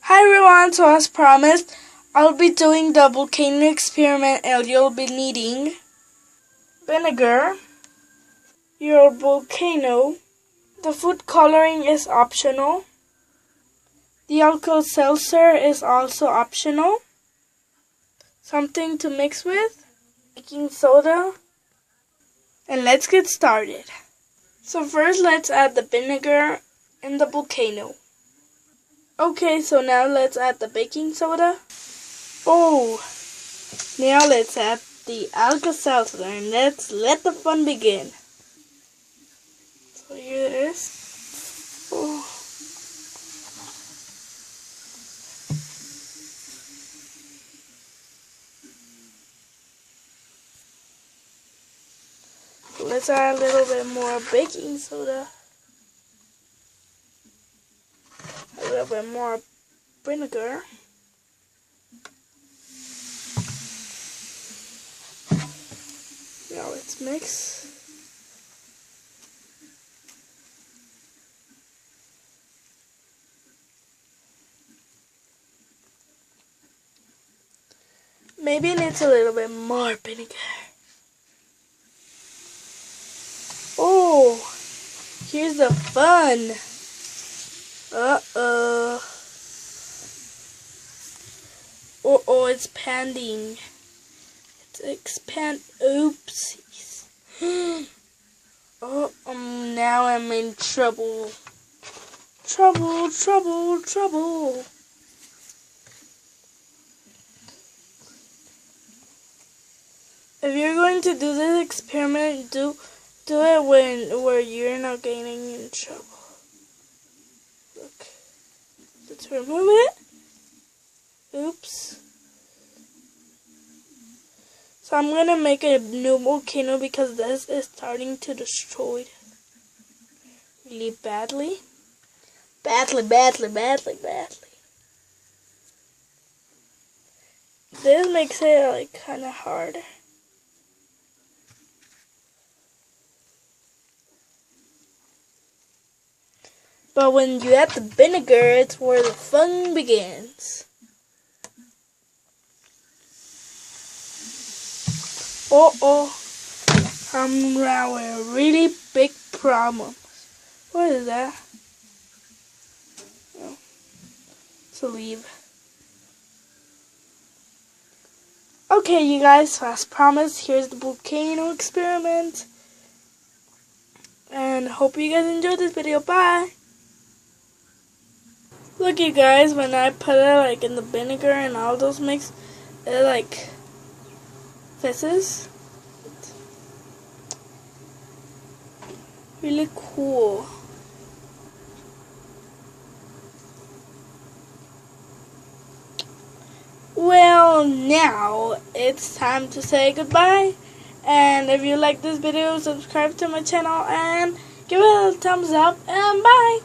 Hi everyone, so as promised, I'll be doing the volcano experiment and you'll be needing vinegar, your volcano, the food coloring is optional, the alcohol seltzer is also optional, something to mix with, baking soda, and let's get started. So first let's add the vinegar and the volcano. Okay, so now let's add the baking soda. Now let's add the Alka-Seltzer and let's let the fun begin. So here it is. Let's add a little bit more baking soda. A little bit more vinegar. Now let's mix. Maybe it needs a little bit more vinegar. Oh, here's the fun. Oh, it's expanding. Oopsies. Now I'm in trouble. Trouble. If you're going to do this experiment, do it where you're not getting in trouble. Look. Let's remove it. Oops. So I'm gonna make a new volcano because this is starting to destroy it really badly. Badly. This makes it like kinda hard. But when you add the vinegar, it's where the fun begins. I'm now in a really big problem. What is that? Oh, it's a leaf. Okay, you guys, so as promised, here's the volcano experiment. And hope you guys enjoyed this video. Bye! Look, you guys, when I put it like in the vinegar and all those mix, it like fizzes. Really cool. Well, now it's time to say goodbye. And if you like this video, subscribe to my channel and give it a thumbs up. And bye!